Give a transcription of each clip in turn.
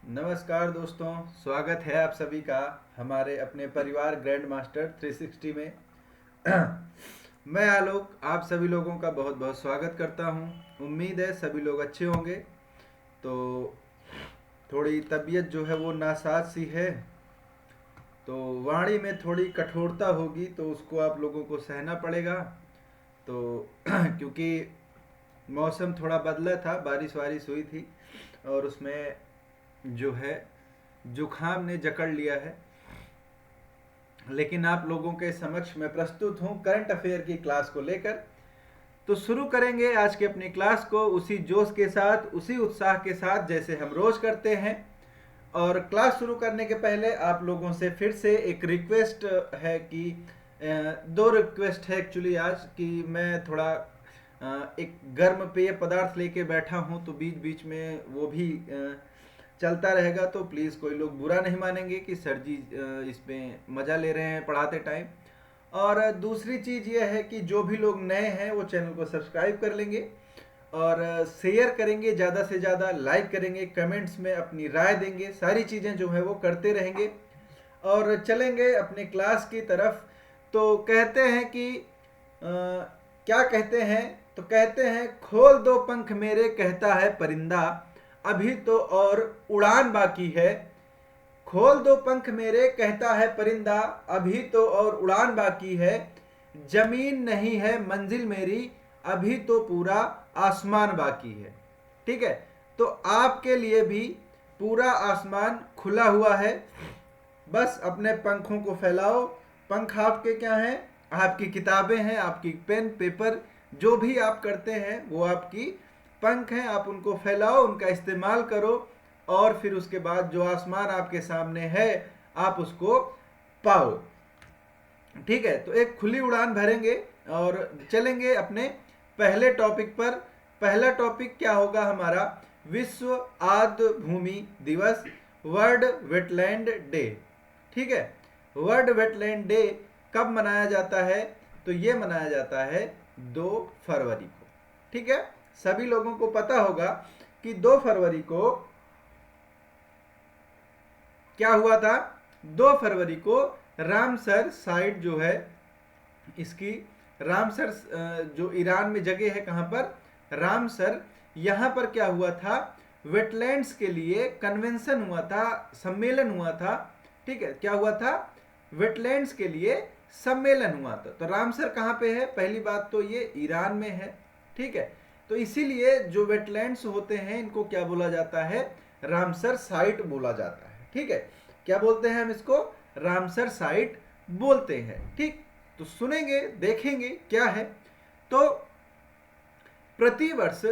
नमस्कार दोस्तों, स्वागत है आप सभी का हमारे अपने परिवार ग्रैंड मास्टर 360 में। मैं आलोक आप सभी लोगों का बहुत बहुत स्वागत करता हूं। उम्मीद है सभी लोग अच्छे होंगे। तो थोड़ी तबीयत जो है वो नासाज सी है, तो वाणी में थोड़ी कठोरता होगी, तो उसको आप लोगों को सहना पड़ेगा। तो क्योंकि मौसम थोड़ा बदला था, बारिश वारिश हुई थी और उसमें जो है जुखाम ने जकड़ लिया है। लेकिन आप लोगों के समक्ष मैं प्रस्तुत हूँ करंट अफेयर की क्लास को लेकर। तो शुरू करेंगे आज की अपनी क्लास को उसी जोश के साथ, उसी उत्साह के साथ जैसे हम रोज करते हैं। और क्लास शुरू करने के पहले आप लोगों से फिर से एक रिक्वेस्ट है कि दो रिक्वेस्ट है एक्चुअली आज, कि मैं थोड़ा एक गर्म पेय पदार्थ लेके बैठा हूँ, तो बीच बीच में वो भी चलता रहेगा। तो प्लीज़ कोई लोग बुरा नहीं मानेंगे कि सर जी इसमें मज़ा ले रहे हैं पढ़ाते टाइम। और दूसरी चीज़ ये है कि जो भी लोग नए हैं वो चैनल को सब्सक्राइब कर लेंगे और शेयर करेंगे, ज़्यादा से ज़्यादा लाइक करेंगे, कमेंट्स में अपनी राय देंगे, सारी चीज़ें जो है वो करते रहेंगे। और चलेंगे अपने क्लास की तरफ। तो कहते हैं कि क्या कहते हैं, तो कहते हैं खोल दो पंख मेरे कहता है परिंदा, अभी तो और उड़ान बाकी है। खोल दो पंख मेरे कहता है परिंदा, अभी तो और उड़ान बाकी है। जमीन नहीं है मंजिल मेरी, अभी तो पूरा आसमान बाकी है। ठीक है, तो आपके लिए भी पूरा आसमान खुला हुआ है। बस अपने पंखों को फैलाओ। पंख आपके क्या हैं? आपकी किताबें हैं, आपकी पेन पेपर, जो भी आप करते हैं वो आपकी पंख हैं। आप उनको फैलाओ, उनका इस्तेमाल करो और फिर उसके बाद जो आसमान आपके सामने है आप उसको पाओ। ठीक है, तो एक खुली उड़ान भरेंगे और चलेंगे अपने पहले टॉपिक पर। पहला टॉपिक क्या होगा हमारा? विश्व आर्द्र भूमि दिवस, वर्ल्ड वेटलैंड डे। ठीक है, वर्ल्ड वेटलैंड डे कब मनाया जाता है? तो ये मनाया जाता है 2 फरवरी को। ठीक है, सभी लोगों को पता होगा कि 2 फरवरी को क्या हुआ था। 2 फरवरी को रामसर साइट जो है इसकी, रामसर जो ईरान में जगह है, कहां पर? रामसर। यहां पर क्या हुआ था? वेटलैंड्स के लिए कन्वेंशन हुआ था, सम्मेलन हुआ था। ठीक है, क्या हुआ था? वेटलैंड्स के लिए सम्मेलन हुआ था। तो रामसर कहां पे है? पहली बात तो ये ईरान में है। ठीक है, तो इसीलिए जो वेटलैंड्स होते हैं इनको क्या बोला जाता है? रामसर साइट बोला जाता है। ठीक है, क्या बोलते हैं हम इसको? रामसर साइट बोलते हैं। ठीक, तो सुनेंगे, देखेंगे क्या है। तो प्रतिवर्ष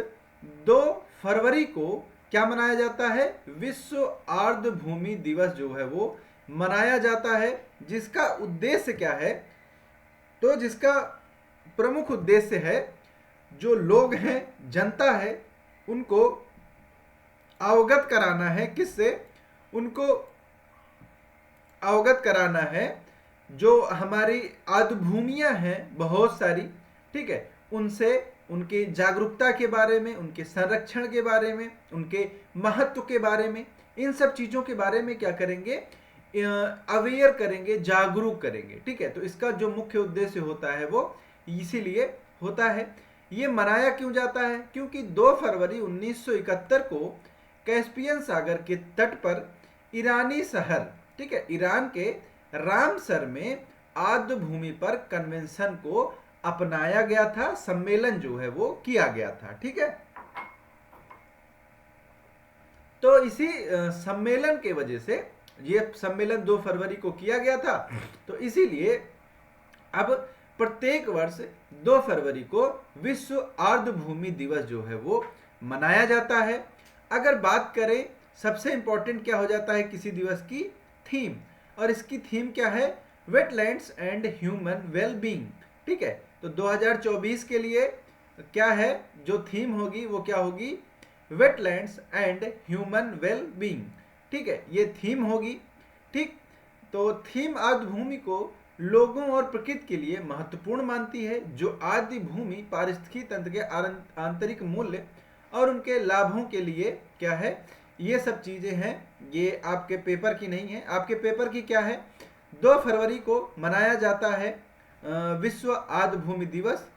2 फरवरी को क्या मनाया जाता है? विश्व आर्द्र भूमि दिवस जो है वो मनाया जाता है। जिसका उद्देश्य क्या है? तो जिसका प्रमुख उद्देश्य है, जो लोग हैं, जनता है, उनको अवगत कराना है। किससे? उनको अवगत कराना है जो हमारी आर्द्र भूमियां हैं बहुत सारी। ठीक है, उनसे, उनकी जागरूकता के बारे में, उनके संरक्षण के बारे में, उनके महत्व के बारे में, इन सब चीज़ों के बारे में क्या करेंगे? अवेयर करेंगे, जागरूक करेंगे। ठीक है, तो इसका जो मुख्य उद्देश्य होता है वो इसीलिए होता है। ये मनाया क्यों जाता है? क्योंकि 2 फरवरी 1971 को कैस्पियन सागर के तट पर ईरानी शहर, ठीक है, ईरान के रामसर में आर्द्र भूमि पर कन्वेंशन को अपनाया गया था, सम्मेलन जो है वो किया गया था। ठीक है, तो इसी सम्मेलन के वजह से ये सम्मेलन 2 फरवरी को किया गया था। तो इसीलिए अब प्रत्येक वर्ष 2 फरवरी को विश्व आर्द्र भूमि दिवस जो है वो मनाया जाता है। अगर बात करें सबसे इंपॉर्टेंट क्या हो जाता है किसी दिवस की? थीम। और इसकी थीम क्या है? Wetlands and human wellbeing. ठीक है, तो 2024 के लिए क्या है जो थीम होगी वो क्या होगी? Wetlands and human wellbeing. ठीक है, ये थीम होगी। ठीक, तो थीम आर्द्र भूमि को लोगों और प्रकृति के लिए महत्वपूर्ण मानती है। जो आर्द्र भूमि पारिस्थितिकी तंत्र के आंतरिक मूल्य और उनके लाभों के लिए क्या है, ये सब चीजें हैं ये आपके पेपर की नहीं है। आपके पेपर की क्या है, 2 फरवरी को मनाया जाता है विश्व आर्द्र भूमि दिवस।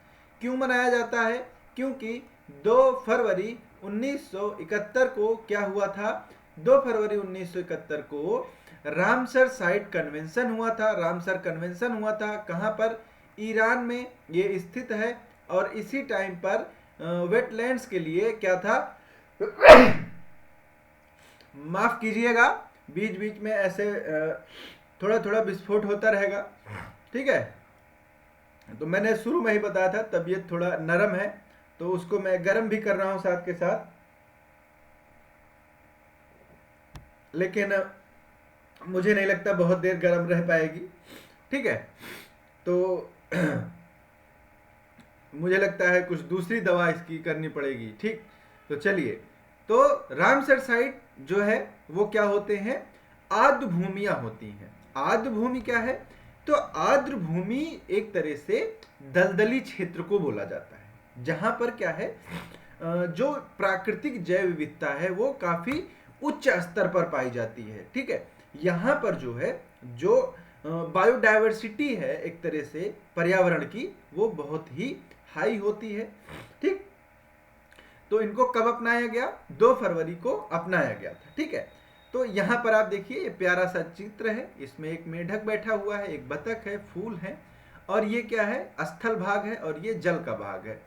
क्यों मनाया जाता है, क्योंकि 2 फरवरी 1971 को क्या हुआ था, 2 फरवरी 1971 को रामसर साइट कन्वेंशन हुआ था। रामसर कन्वेंशन हुआ था कहाँ पर, ईरान में ये स्थित है। और इसी टाइम पर वेटलैंड्स के लिए क्या था माफ कीजिएगा, बीच बीच में ऐसे थोड़ा थोड़ा विस्फोट होता रहेगा, ठीक है। तो मैंने शुरू में ही बताया था तबीयत थोड़ा नरम है, तो उसको मैं गर्म भी कर रहा हूं साथ के साथ, लेकिन मुझे नहीं लगता बहुत देर गर्म रह पाएगी, ठीक है। तो मुझे लगता है कुछ दूसरी दवा इसकी करनी पड़ेगी, ठीक। तो चलिए, तो रामसर साइट जो है वो क्या होते हैं, आर्द्र भूमियां होती हैं। आर्द्र भूमि क्या है, तो आर्द्र भूमि एक तरह से दलदली क्षेत्र को बोला जाता है, जहां पर क्या है जो प्राकृतिक जैव विविधता है वो काफी उच्च स्तर पर पाई जाती है, ठीक है। यहाँ पर जो है जो बायोडाइवर्सिटी है एक तरह से पर्यावरण की, वो बहुत ही हाई होती है, ठीक। तो इनको कब अपनाया गया, 2 फरवरी को अपनाया गया था, ठीक है। तो यहाँ पर आप देखिए ये प्यारा सा चित्र है, इसमें एक मेढक बैठा हुआ है, एक बतख है, फूल है, और ये क्या है, स्थल भाग है और ये जल का भाग है।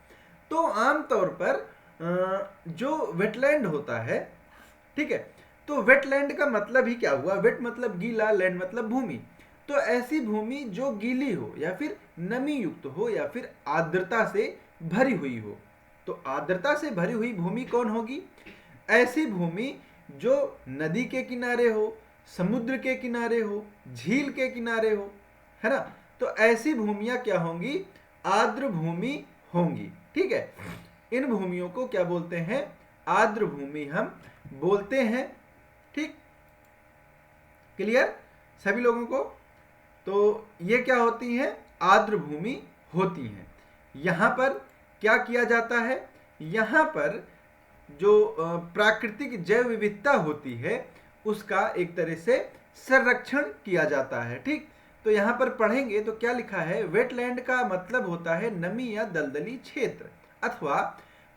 तो आमतौर पर जो वेटलैंड होता है, ठीक है, तो वेटलैंड का मतलब ही क्या हुआ, वेट मतलब गीला, लैंड मतलब भूमि। तो ऐसी भूमि जो गीली हो या फिर नमी युक्त हो या फिर आर्द्रता से भरी हुई हो। तो आर्द्रता से भरी हुई भूमि कौन होगी, ऐसी भूमि जो नदी के किनारे हो, समुद्र के किनारे हो, झील के किनारे हो, है ना। तो ऐसी भूमियां क्या होंगी, आर्द्र भूमि होंगी, ठीक है। इन भूमियों को क्या बोलते हैं, आर्द्र भूमि हम बोलते हैं, ठीक। क्लियर सभी लोगों को। तो ये क्या होती हैं, आर्द्र भूमि होती हैं। यहां पर क्या किया जाता है, यहां पर जो प्राकृतिक जैव विविधता होती है उसका एक तरह से संरक्षण किया जाता है, ठीक। तो यहां पर पढ़ेंगे तो क्या लिखा है, वेटलैंड का मतलब होता है नमी या दलदली क्षेत्र अथवा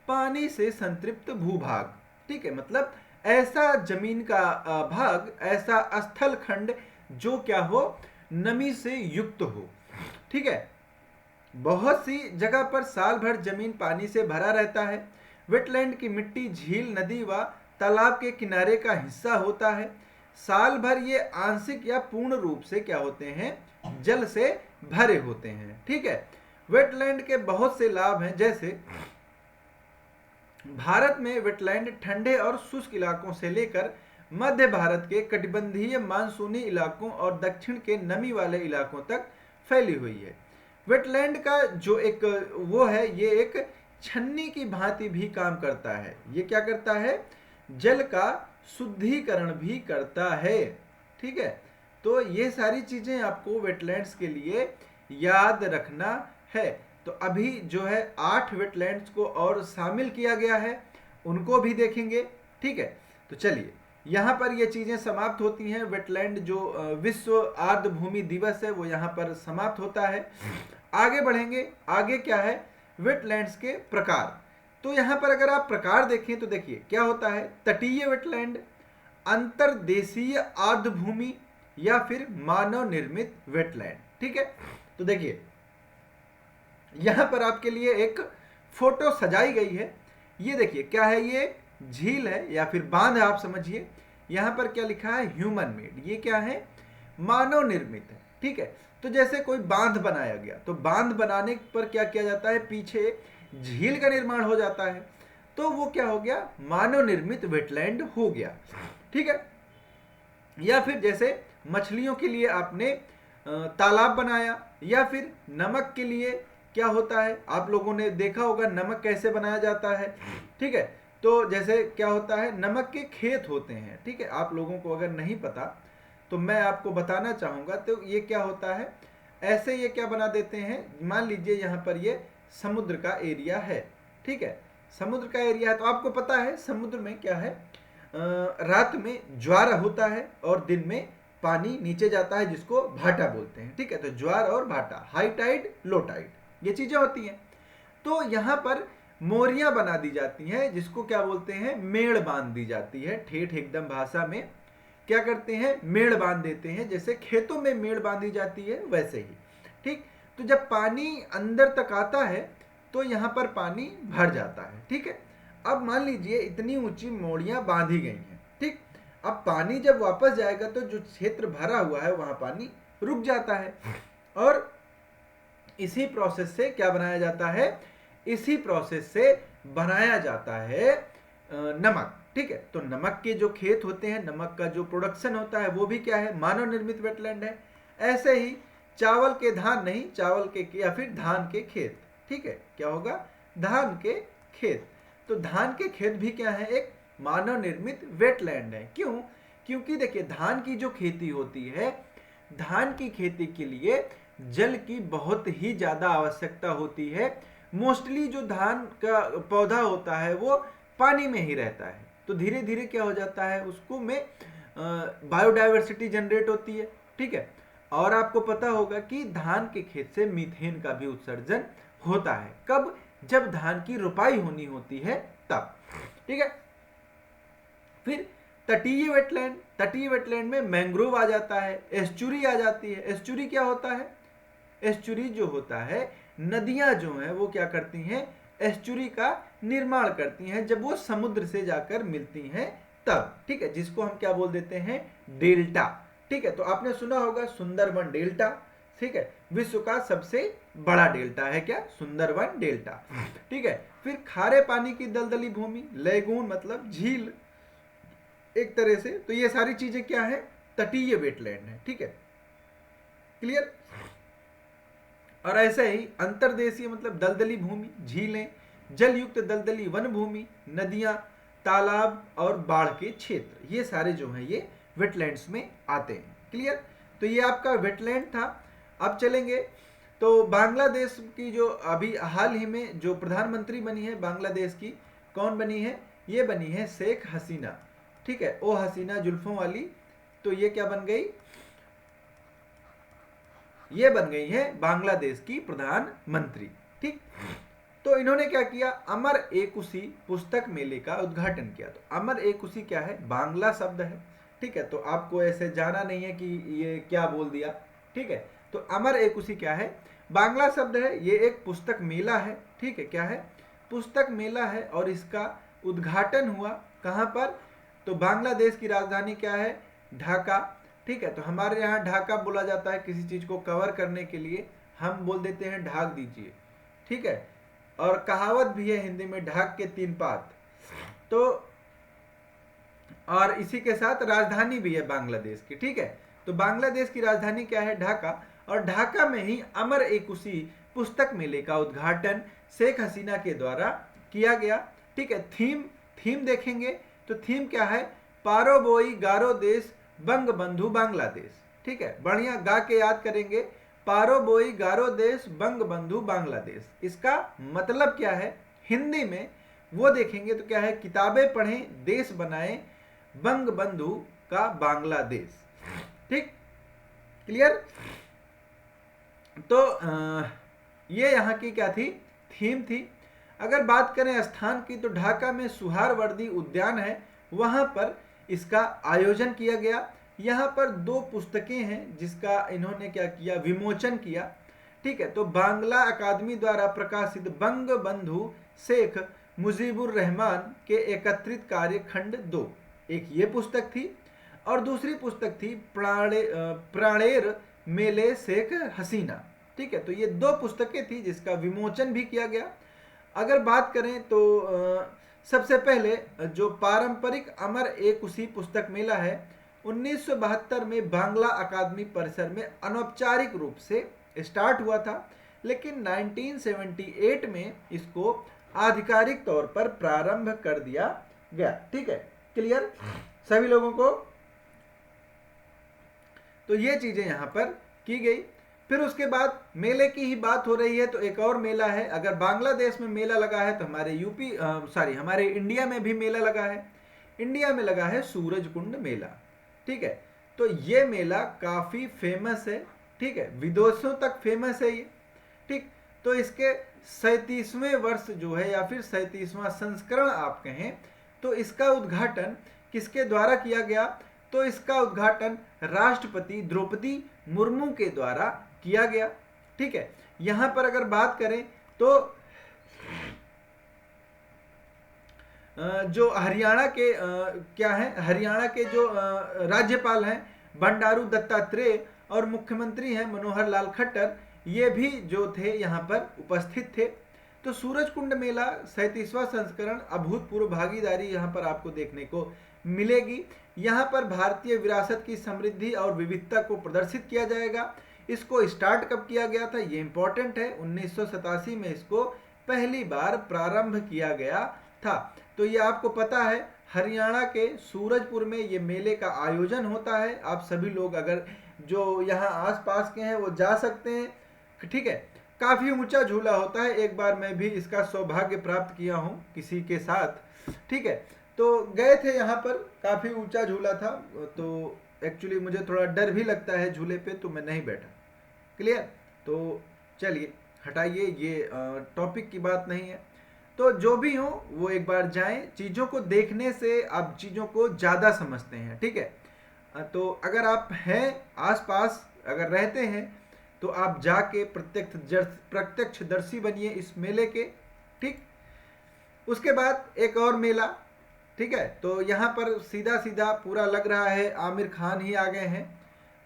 पानी से संतृप्त भूभाग, ठीक है। मतलब ऐसा जमीन का भाग, ऐसा स्थल खंड जो क्या हो, नमी से युक्त हो, ठीक है। बहुत सी जगह पर साल भर जमीन पानी से भरा रहता है। वेटलैंड की मिट्टी झील, नदी व तालाब के किनारे का हिस्सा होता है। साल भर ये आंशिक या पूर्ण रूप से क्या होते हैं, जल से भरे होते हैं, ठीक है। वेटलैंड के बहुत से लाभ हैं, जैसे भारत में वेटलैंड ठंडे और शुष्क इलाकों से लेकर मध्य भारत के कटिबंधीय मानसूनी इलाकों और दक्षिण के नमी वाले इलाकों तक फैली हुई है। वेटलैंड का जो एक वो है, ये एक छन्नी की भांति भी काम करता है। ये क्या करता है, जल का शुद्धिकरण भी करता है, ठीक है। तो ये सारी चीजें आपको वेटलैंड्स के लिए याद रखना है। तो अभी जो है 8 वेटलैंड्स को और शामिल किया गया है, उनको भी देखेंगे, ठीक है। तो चलिए, यहाँ पर ये चीजें समाप्त होती हैं। वेटलैंड जो विश्व आर्द्र भूमि दिवस है वो यहाँ पर समाप्त होता है। आगे बढ़ेंगे, आगे क्या है, वेटलैंड्स के प्रकार। तो यहाँ पर अगर आप प्रकार देखें तो देखिए क्या होता है, तटीय वेटलैंड, अंतर्देशीय आर्द्र भूमि या फिर मानव निर्मित वेटलैंड, ठीक है। तो देखिए यहां पर आपके लिए एक फोटो सजाई गई है। ये देखिए क्या है, ये झील है या फिर बांध है, आप समझिए। यहां पर क्या लिखा है, ह्यूमन मेड। ये क्या है, मानव निर्मित है, ठीक है। तो जैसे कोई बांध बनाया गया, तो बांध बनाने पर क्या किया जाता है, पीछे झील का निर्माण हो जाता है, तो वो क्या हो गया, मानव निर्मित वेटलैंड हो गया, ठीक है। या फिर जैसे मछलियों के लिए आपने तालाब बनाया, या फिर नमक के लिए क्या होता है, आप लोगों ने देखा होगा नमक कैसे बनाया जाता है, ठीक है। तो जैसे क्या होता है, नमक के खेत होते हैं, ठीक है। आप लोगों को अगर नहीं पता तो मैं आपको बताना चाहूंगा। तो ये क्या होता है, ऐसे ये क्या बना देते हैं, मान लीजिए यहाँ पर ये समुद्र का एरिया है, ठीक है। समुद्र का एरिया है तो आपको पता है समुद्र में क्या है, रात में ज्वार होता है और दिन में पानी नीचे जाता है, जिसको भाटा बोलते हैं। ठीक है, तो ज्वार और भाटा, हाई टाइड लो टाइड, ये चीजें होती हैं। तो यहाँ पर मोरियां बना दी जाती हैं, जिसको क्या बोलते हैं, मेड़ बांध दी जाती है। ठेठ एकदम भाषा में क्या करते हैं, मेड़ बांध देते हैं, जैसे खेतों में मेड़ बांधी जाती है वैसे ही। ठीक, तो जब पानी अंदर तक आता है तो यहाँ पर पानी भर जाता है। ठीक है, अब मान लीजिए इतनी ऊंची मोड़ियां बांधी गई हैं। ठीक, अब पानी जब वापस जाएगा तो जो क्षेत्र भरा हुआ है वहां पानी रुक जाता है, और इसी प्रोसेस से क्या बनाया जाता है, इसी प्रोसेस से बनाया जाता है नमक। ठीक है, तो नमक के जो खेत होते हैं, नमक का जो प्रोडक्शन होता है, वो भी क्या है, मानव निर्मित वेटलैंड है। ऐसे ही चावल के धान नहीं, चावल के या फिर धान के खेत। ठीक है, क्या होगा, धान के खेत। तो धान के खेत भी क्या है, एक मानव निर्मित वेटलैंड है। क्यों, क्योंकि देखिए धान की जो खेती होती है, धान की खेती के लिए जल की बहुत ही ज्यादा आवश्यकता होती है। मोस्टली जो धान का पौधा होता है वो पानी में ही रहता है, तो धीरे धीरे क्या हो जाता है, उसको में बायोडाइवर्सिटी जनरेट होती है। ठीक है, और आपको पता होगा कि धान के खेत से मीथेन का भी उत्सर्जन होता है। कब, जब धान की रोपाई होनी होती है तब। ठीक है, फिर तटीय वेटलैंड, तटीय वेटलैंड में मैंग्रोव आ जाता है, एस्चुरी आ जाती है। एस्चुरी क्या होता है, एस्चुरी जो होता है, नदियां जो हैं वो क्या करती हैं, एस्चुरी का निर्माण करती हैं जब वो समुद्र से जाकर मिलती हैं तब। ठीक है, जिसको हम क्या बोल देते हैं, डेल्टा। ठीक है, तो आपने सुना होगा सुंदरबन डेल्टा। ठीक है, विश्व का सबसे बड़ा डेल्टा है क्या, सुंदरबन डेल्टा। ठीक है, फिर खारे पानी की दलदली भूमि, लेगून मतलब झील एक तरह से। तो ये सारी चीजें क्या है, तटीय वेटलैंड है। ठीक है, क्लियर। और ऐसे ही अंतर्देशीय मतलब दलदली भूमि, झीलें, जलयुक्त दलदली वन भूमि, नदियां, तालाब और बाढ़ के क्षेत्र, ये सारे जो हैं ये वेटलैंड्स में आते हैं। क्लियर, तो ये आपका वेटलैंड था। अब चलेंगे तो बांग्लादेश की जो अभी हाल ही में जो प्रधानमंत्री बनी है बांग्लादेश की, कौन बनी है, ये बनी है शेख हसीना। ठीक है, ओ हसीना जुल्फों वाली। तो ये क्या बन गई, ये बन गई है बांग्लादेश की प्रधानमंत्री। ठीक, तो इन्होंने क्या किया, अमर एकुशी पुस्तक मेले का उद्घाटन किया। तो अमर एकुशी क्या है, बांग्ला शब्द है। ठीक है, तो आपको ऐसे जाना नहीं है कि ये क्या बोल दिया। ठीक है, तो अमर एकुशी क्या है, बांग्ला शब्द है, ये एक पुस्तक मेला है। ठीक है, क्या है, पुस्तक मेला है, और इसका उद्घाटन हुआ कहाँ पर, तो बांग्लादेश की राजधानी क्या है, ढाका। ठीक है, तो हमारे यहाँ ढाका बोला जाता है किसी चीज को कवर करने के लिए, हम बोल देते हैं ढाक दीजिए। ठीक है, और कहावत भी है हिंदी में, ढाक के तीन पात। तो और इसी के साथ राजधानी भी है बांग्लादेश की। ठीक है, तो बांग्लादेश की राजधानी क्या है, ढाका, और ढाका में ही अमर एकुशी पुस्तक मेले का उद्घाटन शेख हसीना के द्वारा किया गया। ठीक है, थीम देखेंगे तो थीम क्या है, पारो बोई गारो देश बंग बंधु बांग्लादेश। ठीक है, बढ़िया गा के याद करेंगे, पारो बोई गारो देश बंग बंधु बांग्लादेश। इसका मतलब क्या है हिंदी में वो देखेंगे तो क्या है, किताबें पढ़ें देश बनाएं बंग बंधु का बांग्लादेश। ठीक, क्लियर। तो ये यहाँ की क्या थी, थीम थी। अगर बात करें स्थान की तो ढाका में सुहारवर्दी उद्यान है, वहां पर इसका आयोजन किया गया। यहाँ पर 2 पुस्तकें हैं जिसका इन्होंने क्या किया, विमोचन किया। ठीक है, तो बांग्ला अकादमी द्वारा प्रकाशित बंग बंधु शेख मुजीबुर रहमान के एकत्रित कार्य खंड 2, एक ये पुस्तक थी, और दूसरी पुस्तक थी प्राणेर मेले शेख हसीना। ठीक है, तो ये 2 पुस्तकें थी जिसका विमोचन भी किया गया। अगर बात करें तो सबसे पहले जो पारंपरिक अमर एकुशी पुस्तक मेला है 1972 में बांग्ला अकादमी परिसर में अनौपचारिक रूप से स्टार्ट हुआ था, लेकिन 1978 में इसको आधिकारिक तौर पर प्रारंभ कर दिया गया। ठीक है, क्लियर सभी लोगों को। तो ये चीजें यहां पर की गई। फिर उसके बाद मेले की ही बात हो रही है तो एक और मेला है। अगर बांग्लादेश में मेला लगा है तो हमारे हमारे इंडिया में भी मेला लगा है। इंडिया में लगा है सूरज कुंड मेला। ठीक है, तो ये मेला काफी फेमस है। ठीक है, विदेशों तक फेमस है ये। ठीक, तो इसके 37वें वर्ष जो है या फिर 37वां संस्करण आप कहें, तो इसका उद्घाटन किसके द्वारा किया गया? तो इसका उद्घाटन राष्ट्रपति द्रौपदी मुर्मू के द्वारा किया गया। ठीक है, यहां पर अगर बात करें तो जो हरियाणा के क्या है, हरियाणा के जो राज्यपाल हैं बंडारू दत्तात्रेय और मुख्यमंत्री हैं मनोहर लाल खट्टर, ये भी जो थे यहाँ पर उपस्थित थे। तो सूरज कुंड मेला 37वां संस्करण अभूतपूर्व भागीदारी यहाँ पर आपको देखने को मिलेगी। यहाँ पर भारतीय विरासत की समृद्धि और विविधता को प्रदर्शित किया जाएगा। इसको स्टार्ट कब किया गया था, ये इंपॉर्टेंट है। 1987 में इसको पहली बार प्रारंभ किया गया था। तो ये आपको पता है, हरियाणा के सूरजपुर में ये मेले का आयोजन होता है। आप सभी लोग अगर जो यहाँ आसपास के हैं वो जा सकते हैं। ठीक है, काफ़ी ऊंचा झूला होता है। एक बार मैं भी इसका सौभाग्य प्राप्त किया हूँ किसी के साथ। ठीक है, तो गए थे यहाँ पर, काफ़ी ऊंचा झूला था। तो एक्चुअली मुझे थोड़ा डर भी लगता है झूले पे, तो मैं नहीं बैठा। क्लियर? तो चलिए हटाइए, ये टॉपिक की बात नहीं है। तो जो भी हो वो एक बार जाएं, चीज़ों को देखने से आप चीज़ों को ज़्यादा समझते हैं। ठीक है, तो अगर आप हैं आसपास, अगर रहते हैं, तो आप जाके प्रत्यक्षदर्शी बनिए इस मेले के। ठीक, उसके बाद एक और मेला। ठीक है, तो यहाँ पर सीधा सीधा पूरा लग रहा है आमिर खान ही आ गए हैं।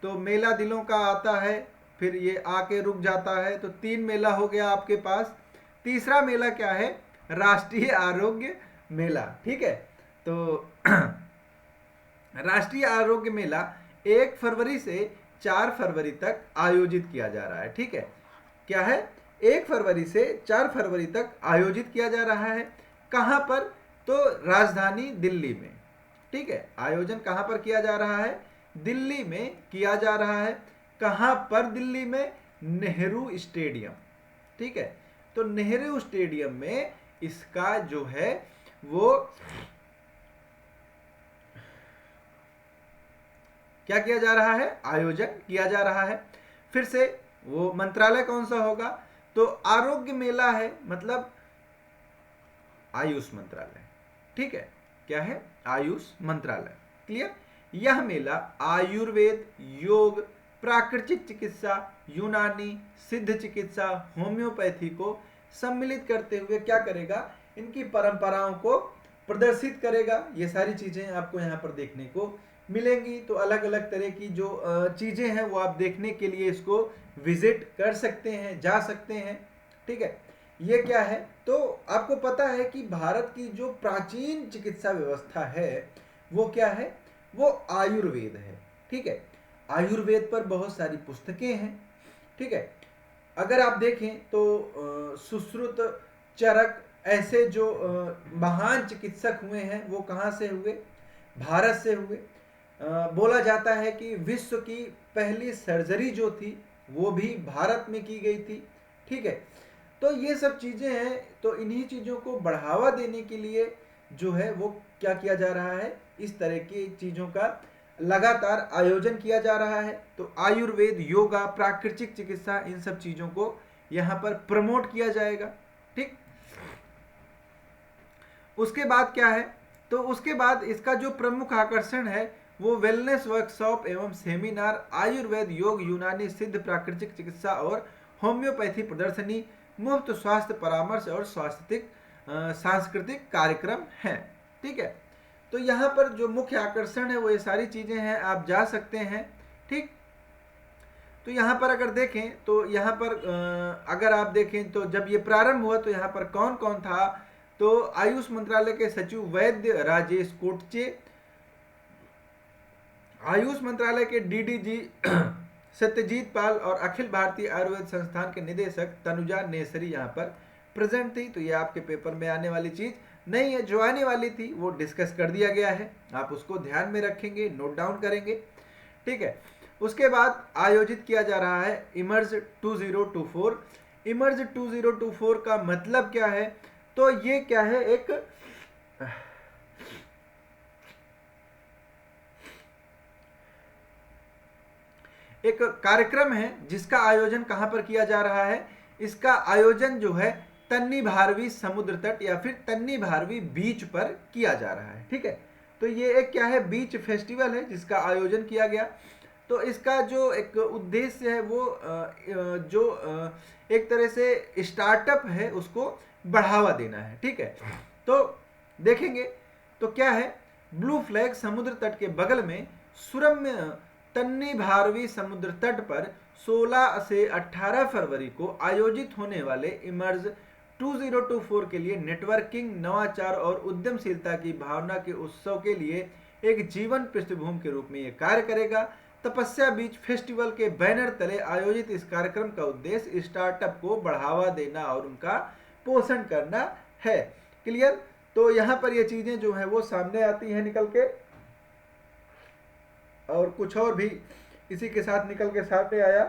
तो मेला दिलों का आता है, फिर ये आके रुक जाता है। तो 3 मेला हो गया आपके पास। तीसरा मेला क्या है? राष्ट्रीय आरोग्य मेला। ठीक है, तो राष्ट्रीय आरोग्य मेला 1 फरवरी से 4 फरवरी तक आयोजित किया जा रहा है। ठीक है, क्या है? 1 फरवरी से 4 फरवरी तक आयोजित किया जा रहा है। कहां पर? तो राजधानी दिल्ली में। ठीक है, आयोजन कहां पर किया जा रहा है? दिल्ली में किया जा रहा है। कहां पर दिल्ली में? नेहरू स्टेडियम। ठीक है, तो नेहरू स्टेडियम में इसका जो है वो क्या किया जा रहा है? आयोजन किया जा रहा है। फिर से वो मंत्रालय कौन सा होगा? तो आरोग्य मेला है, मतलब आयुष मंत्रालय। ठीक है, क्या है? आयुष मंत्रालय। क्लियर? यह मेला आयुर्वेद, योग, प्राकृतिक चिकित्सा, यूनानी, सिद्ध चिकित्सा, होम्योपैथी को सम्मिलित करते हुए क्या करेगा? इनकी परंपराओं को प्रदर्शित करेगा। ये सारी चीजें आपको यहाँ पर देखने को मिलेंगी। तो अलग अलग तरह की जो चीजें हैं वो आप देखने के लिए इसको विजिट कर सकते हैं, जा सकते हैं। ठीक है, ये क्या है? तो आपको पता है कि भारत की जो प्राचीन चिकित्सा व्यवस्था है वो क्या है? वो आयुर्वेद है। ठीक है, आयुर्वेद पर बहुत सारी पुस्तकें हैं। ठीक है, अगर आप देखें तो सुश्रुत, चरक, ऐसे जो महान चिकित्सक हुए हैं वो कहाँ से हुए? भारत से हुए। बोला जाता है कि विश्व की पहली सर्जरी जो थी वो भी भारत में की गई थी। ठीक है, तो ये सब चीज़ें हैं। तो इन्हीं चीज़ों को बढ़ावा देने के लिए जो है वो क्या किया जा रहा है? इस तरह की चीज़ों का लगातार आयोजन किया जा रहा है। तो आयुर्वेद, योगा, प्राकृतिक चिकित्सा, इन सब चीज़ों को यहाँ पर प्रमोट किया जाएगा। ठीक, उसके बाद क्या है? तो उसके बाद इसका जो प्रमुख आकर्षण है वो वेलनेस वर्कशॉप एवं सेमिनार, आयुर्वेद, योग, यूनानी, सिद्ध, प्राकृतिक चिकित्सा और होम्योपैथी प्रदर्शनी, मुफ्त स्वास्थ्य परामर्श और सांस्कृतिक कार्यक्रम हैं। ठीक है, तो यहाँ पर जो मुख्य आकर्षण है वो ये सारी चीजें हैं, आप जा सकते हैं। ठीक, तो यहाँ पर अगर देखें तो यहाँ पर अगर आप देखें तो जब ये प्रारंभ हुआ तो यहाँ पर कौन कौन था? तो आयुष मंत्रालय के सचिव वैद्य राजेश कोटचे, आयुष मंत्रालय के डीडीजी सत्यजीत पाल और अखिल भारतीय आयुर्वेद संस्थान के निदेशक तनुजा नेसरी यहाँ पर प्रेजेंट थी। तो ये आपके पेपर में आने वाली चीज नहीं है, जो आने वाली थी वो डिस्कस कर दिया गया है। आप उसको ध्यान में रखेंगे, नोट डाउन करेंगे। ठीक है, उसके बाद आयोजित किया जा रहा है इमर्ज 2024। इमर्ज 2024 का मतलब क्या है? तो ये क्या है? एक एक कार्यक्रम है जिसका आयोजन कहाँ पर किया जा रहा है? इसका आयोजन जो है तन्नी भारवी समुद्र तट या फिर तन्नी भारवी बीच पर किया जा रहा है। ठीक है, तो ये एक क्या है, बीच फेस्टिवल है जिसका आयोजन किया गया। तो इसका जो एक उद्देश्य है वो एक तरह से स्टार्टअप है उसको बढ़ावा देना है। ठीक है, तो देखेंगे तो क्या है, ब्लू फ्लैग समुद्र तट के बगल में सुरम्य तन्नी भारवी समुद्र तट पर 16 से 18 फरवरी को आयोजित होने वाले इमर्ज 2024 के लिए नेटवर्किंग, नवाचार और उद्यमशीलता की भावना के उत्सव के लिए एक जीवन पृष्ठभूमि के रूप में यह कार्य करेगा। तपस्या बीच फेस्टिवल के बैनर तले आयोजित इस कार्यक्रम का उद्देश्य स्टार्टअप को बढ़ावा देना और उनका पोषण करना है। क्लियर? तो यहाँ पर ये चीजें जो है वो सामने आती हैं निकल के, और कुछ और भी इसी के साथ निकल के सामने आया,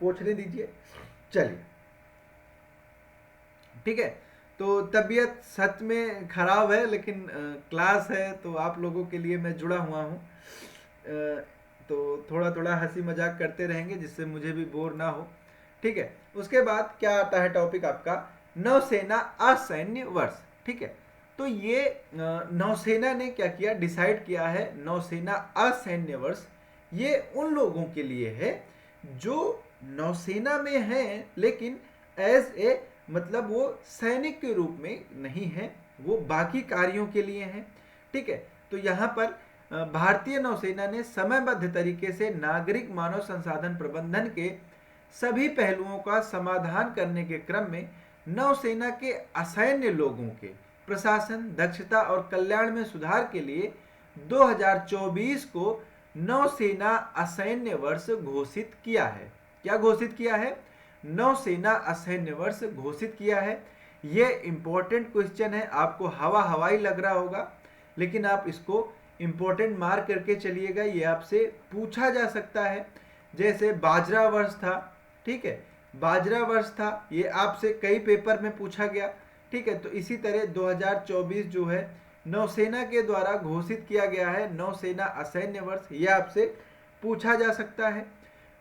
पूछने दीजिए। चलिए, ठीक है, तो तबीयत सच में खराब है, लेकिन क्लास है तो आप लोगों के लिए मैं जुड़ा हुआ हूँ, तो थोड़ा थोड़ा हंसी मजाक करते रहेंगे जिससे मुझे भी बोर ना हो। ठीक है, उसके बाद क्या आता है टॉपिक आपका, नौसेना असैन्य वर्ष। ठीक है, तो ये नौसेना ने क्या किया, डिसाइड किया है नौसेना असैन्य वर्ष ये उन लोगों के लिए है जो नौसेना में हैं लेकिन एज ए मतलब वो सैनिक के रूप में नहीं है, वो बाकी कार्यों के लिए हैं। ठीक है, तो यहाँ पर भारतीय नौसेना ने समयबद्ध तरीके से नागरिक मानव संसाधन प्रबंधन के सभी पहलुओं का समाधान करने के क्रम में नौसेना के असैन्य लोगों के प्रशासन, दक्षता और कल्याण में सुधार के लिए 2024 को नौसेना असैन्य वर्ष घोषित किया है। क्या घोषित किया है? नौसेना असैन्य वर्ष घोषित किया है। ये इंपॉर्टेंट क्वेश्चन है, आपको हवाई लग रहा होगा, लेकिन आप इसको इंपॉर्टेंट मार्क करके चलिएगा, ये आपसे पूछा जा सकता है। जैसे बाजरा वर्ष था, ठीक है, बाजरा वर्ष था, ये आपसे कई पेपर में पूछा गया। ठीक है, तो इसी तरह 2024 जो है नौसेना के द्वारा घोषित किया गया है नौसेना असैन्य वर्ष, यह आपसे पूछा जा सकता है।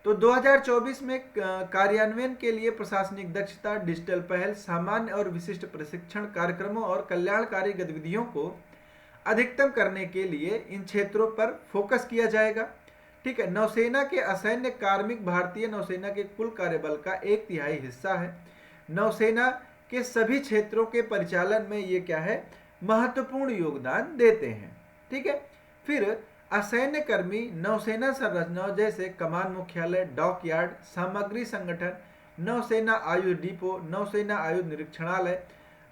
तो 2024 में कार्यान्वयन के लिए प्रशासनिक दक्षता, डिजिटल पहल, सामान्य और विशिष्ट प्रशिक्षण कार्यक्रमों और कल्याणकारी गतिविधियों को अधिकतम करने के लिए इन क्षेत्रों पर फोकस किया जाएगा। ठीक है, नौसेना के असैन्य कार्मिक भारतीय नौसेना के कुल कार्यबल का 1/3 हिस्सा है। नौसेना के सभी क्षेत्रों के परिचालन में ये क्या है, महत्वपूर्ण योगदान देते हैं। ठीक है, फिर असैन्य कर्मी नौसेना संरचनाओं जैसे कमान मुख्यालय, डॉकयार्ड, सामग्री संगठन, नौसेना आयुध डिपो, नौसेना आयुध निरीक्षणालय,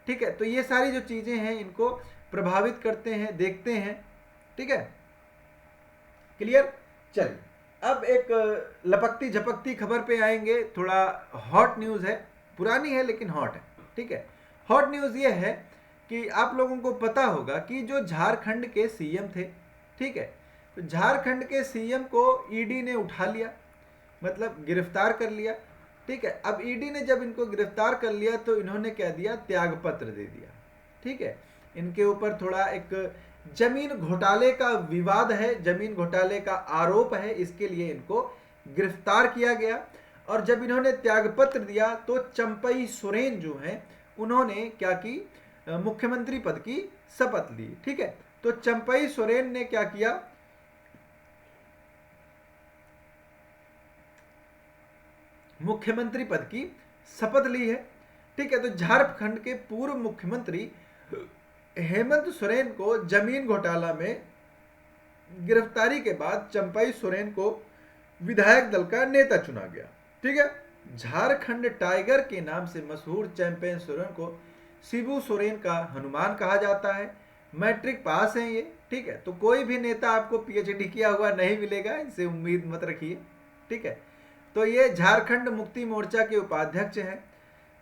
ठीक है, तो ये सारी जो चीजें हैं इनको प्रभावित करते हैं, देखते हैं। ठीक है, क्लियर? चलिए, अब एक लपकती झपकती खबर पे आएंगे। थोड़ा हॉट न्यूज है, पुरानी है लेकिन हॉट है। ठीक है, हॉट न्यूज ये है कि आप लोगों को पता होगा कि जो झारखंड के सीएम थे, ठीक है, तो झारखंड के सीएम को ईडी ने उठा लिया, मतलब गिरफ्तार कर लिया। ठीक है, अब ईडी ने जब इनको गिरफ्तार कर लिया तो इन्होंने क्या दिया, त्यागपत्र दे दिया। ठीक है, इनके ऊपर थोड़ा एक जमीन घोटाले का विवाद है, जमीन घोटाले का आरोप है, इसके लिए इनको गिरफ्तार किया गया। और जब इन्होंने त्यागपत्र दिया तो चंपई सोरेन जो हैं उन्होंने क्या की, मुख्यमंत्री पद की शपथ ली। ठीक है, तो चंपई सोरेन ने क्या किया, मुख्यमंत्री पद की शपथ ली है। ठीक है, तो झारखंड के पूर्व मुख्यमंत्री हेमंत सोरेन को जमीन घोटाला में गिरफ्तारी के बाद चंपई सोरेन को विधायक दल का नेता चुना गया। ठीक है, झारखंड टाइगर के नाम से मशहूर चंपई सोरेन को शिबू सोरेन का हनुमान कहा जाता है। मैट्रिक पास हैं ये। ठीक है, तो कोई भी नेता आपको पीएचडी किया हुआ नहीं मिलेगा, इनसे उम्मीद मत रखिए। ठीक है, तो ये झारखंड मुक्ति मोर्चा के उपाध्यक्ष हैं।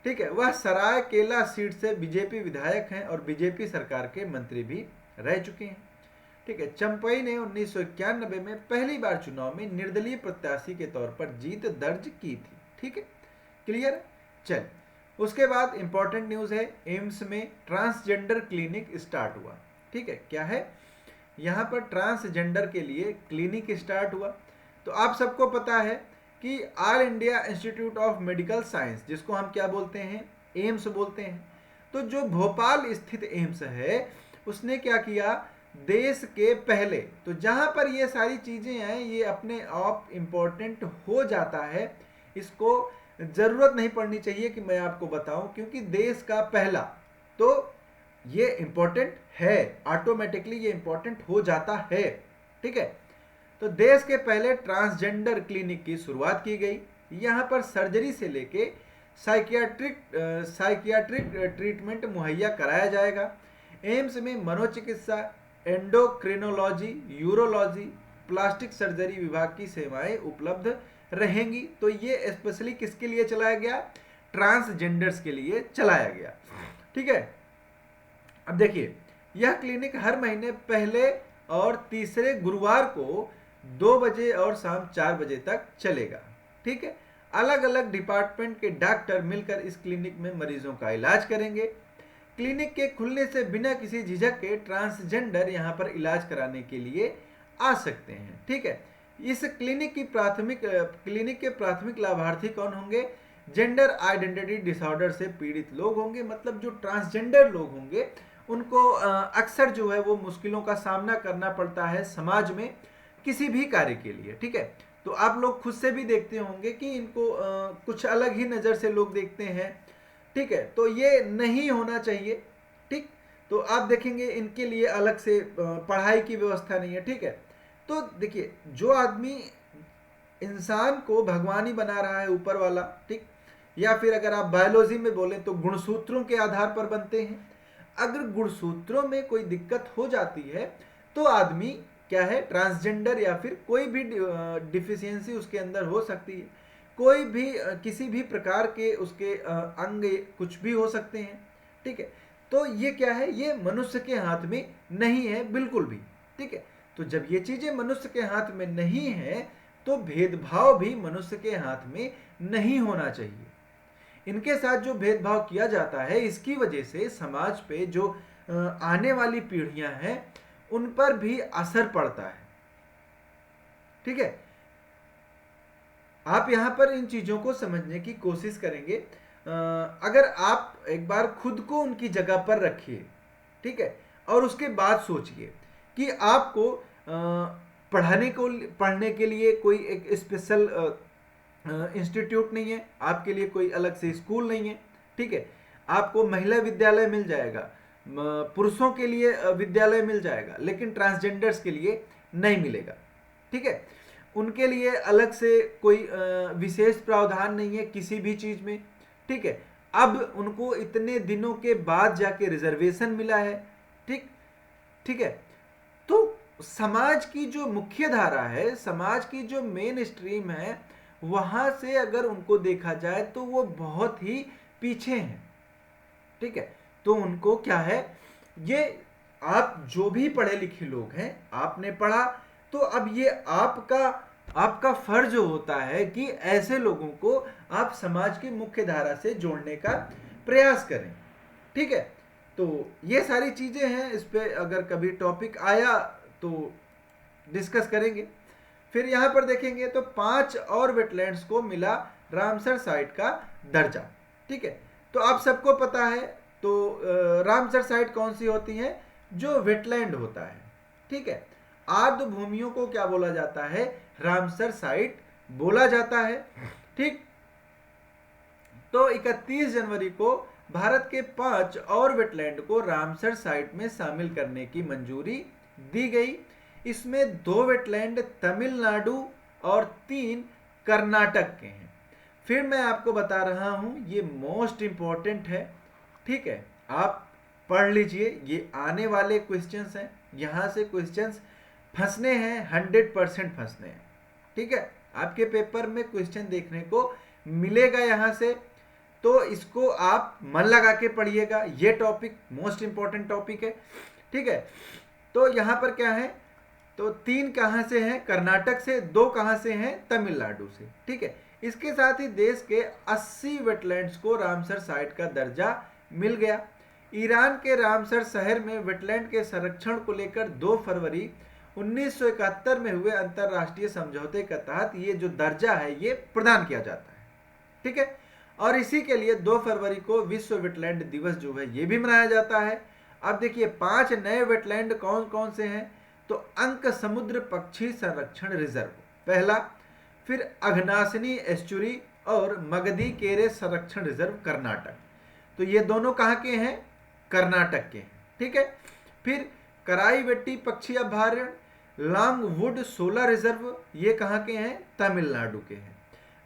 ठीक है, वह सरायकेला सीट से बीजेपी विधायक हैं और बीजेपी सरकार के मंत्री भी रह चुके हैं। ठीक है, चंपई ने 1991 में पहली बार चुनाव में निर्दलीय प्रत्याशी के तौर पर जीत दर्ज की थी। ठीक है, क्लियर? चल, उसके बाद इंपॉर्टेंट न्यूज है, एम्स में ट्रांसजेंडर क्लिनिक स्टार्ट हुआ। ठीक है, क्या है, यहाँ पर ट्रांसजेंडर के लिए क्लिनिक स्टार्ट हुआ। तो आप सबको पता है कि all India institute of medical science, जिसको हम क्या बोलते हैं, एम्स बोलते हैं, तो जो भोपाल स्थित एम्स है उसने क्या किया, देश के पहले, तो जहां पर ये सारी चीजें हैं ये अपने आप इम्पोर्टेंट हो जाता है, इसको जरूरत नहीं पड़नी चाहिए कि मैं आपको बताऊं, क्योंकि देश का पहला, तो ये इम्पोर्टेंट है, ऑटोमेटिकली ये इम्पोर्टेंट हो जाता है। ठीक है, तो देश के पहले ट्रांसजेंडर क्लिनिक की शुरुआत की गई। यहाँ पर सर्जरी से लेके साइकियाट्रिक ट्रीटमेंट मुहैया कराया जाएगा। एम्स में मनोचिकित्सा, एंडोक्रिनोलॉजी, यूरोलॉजी, प्लास्टिक सर्जरी विभाग की सेवाएं उपलब्ध रहेंगी। तो ये स्पेशली किसके लिए चलाया गया, ट्रांसजेंडर्स के लिए चलाया गया। ठीक है, अब देखिए, यह क्लिनिक हर महीने पहले और तीसरे गुरुवार को 2 बजे और शाम 4 बजे तक चलेगा। ठीक है, अलग अलग डिपार्टमेंट के डॉक्टर मिलकर इस क्लिनिक में मरीजों का इलाज करेंगे। क्लिनिक के खुलने से बिना किसी झिझक के ट्रांसजेंडर यहाँ पर इलाज कराने के लिए आ सकते हैं। ठीक है, इस क्लिनिक के प्राथमिक लाभार्थी कौन होंगे, जेंडर आइडेंटिटी डिसऑर्डर से पीड़ित लोग होंगे। मतलब जो ट्रांसजेंडर लोग होंगे उनको अक्सर जो है वो मुश्किलों का सामना करना पड़ता है समाज में किसी भी कार्य के लिए। ठीक है, तो आप लोग खुद से भी देखते होंगे कि इनको कुछ अलग ही नज़र से लोग देखते हैं। ठीक है, तो ये नहीं होना चाहिए। ठीक, तो आप देखेंगे इनके लिए अलग से पढ़ाई की व्यवस्था नहीं है। ठीक है, तो देखिए, जो आदमी इंसान को भगवान ही बना रहा है ऊपर वाला, ठीक, या फिर अगर आप बायोलॉजी में बोलें तो गुणसूत्रों के आधार पर बनते हैं। अगर गुणसूत्रों में कोई दिक्कत हो जाती है तो आदमी क्या है, ट्रांसजेंडर या फिर कोई भी डिफिशियंसी उसके अंदर हो सकती है, कोई भी किसी भी प्रकार के उसके अंग कुछ भी हो सकते हैं। ठीक है, तो ये क्या है, ये मनुष्य के हाथ में नहीं है बिल्कुल भी। ठीक है, तो जब ये चीजें मनुष्य के हाथ में नहीं है तो भेदभाव भी मनुष्य के हाथ में नहीं होना चाहिए। इनके साथ जो भेदभाव किया जाता है इसकी वजह से समाज पे जो आने वाली पीढ़ियां हैं उन पर भी असर पड़ता है। ठीक है, आप यहां पर इन चीजों को समझने की कोशिश करेंगे। अगर आप एक बार खुद को उनकी जगह पर रखिए, ठीक है, और उसके बाद सोचिए कि आपको पढ़ने के लिए कोई एक स्पेशल इंस्टीट्यूट नहीं है, आपके लिए कोई अलग से स्कूल नहीं है। ठीक है, आपको महिला विद्यालय मिल जाएगा, पुरुषों के लिए विद्यालय मिल जाएगा, लेकिन ट्रांसजेंडर्स के लिए नहीं मिलेगा। ठीक है, उनके लिए अलग से कोई विशेष प्रावधान नहीं है किसी भी चीज में। ठीक है, अब उनको इतने दिनों के बाद जाके रिजर्वेशन मिला है। ठीक ठीक है, तो समाज की जो मुख्य धारा है, समाज की जो मेन स्ट्रीम है, वहां से अगर उनको देखा जाए तो वो बहुत ही पीछे हैं। ठीक है, तो उनको क्या है, ये आप जो भी पढ़े लिखे लोग हैं, आपने पढ़ा, तो अब ये आपका फर्ज होता है कि ऐसे लोगों को आप समाज की मुख्य धारा से जोड़ने का प्रयास करें। ठीक है, तो ये सारी चीजें हैं, इस पे अगर कभी टॉपिक आया तो डिस्कस करेंगे। फिर यहां पर देखेंगे तो 5 और वेटलैंड्स को मिला रामसर साइट का दर्जा। ठीक है, तो आप सबको पता है, तो रामसर साइट कौन सी होती है, जो वेटलैंड होता है। ठीक है, आर्द्र भूमियों को क्या बोला जाता है, रामसर साइट बोला जाता है। ठीक, तो 31 जनवरी को भारत के 5 और वेटलैंड को रामसर साइट में शामिल करने की मंजूरी दी गई। इसमें 2 वेटलैंड तमिलनाडु और 3 कर्नाटक के हैं। फिर मैं आपको बता रहा हूं, ये मोस्ट इंपॉर्टेंट है। ठीक है, आप पढ़ लीजिए, ये आने वाले क्वेश्चंस हैं, यहां से क्वेश्चंस फंसने हैं, 100% फंसने हैं। ठीक है, आपके पेपर में क्वेश्चन देखने को मिलेगा यहां से, तो इसको आप मन लगा के पढ़िएगा। ये टॉपिक मोस्ट इंपॉर्टेंट टॉपिक है। ठीक है, तो यहां पर क्या है, तो 3 कहां से हैं, कर्नाटक से, 2 कहां से हैं, तमिलनाडु से। ठीक है, इसके साथ ही देश के 80 वेटलैंड्स को रामसर साइट का दर्जा मिल गया। ईरान के रामसर शहर में वेटलैंड के संरक्षण को लेकर 2 फरवरी 1971 में हुए अंतरराष्ट्रीय समझौते के तहत ये जो दर्जा है ये प्रदान किया जाता है। ठीक है, और इसी के लिए 2 फरवरी को विश्व वेटलैंड दिवस जो है ये भी मनाया जाता है। अब देखिए 5 नए वेटलैंड कौन कौन से हैं, तो अंक समुद्र पक्षी संरक्षण रिजर्व पहला, फिर अघनासिनी एस्चुरी और मगधी केरे संरक्षण रिजर्व कर्नाटक, तो ये दोनों कहाँ के हैं, कर्नाटक के हैं। ठीक है, फिर कराईवेट्टी पक्षी अभयारण्य, लॉन्गवुड सोलर रिजर्व, ये कहाँ के हैं, तमिलनाडु के हैं।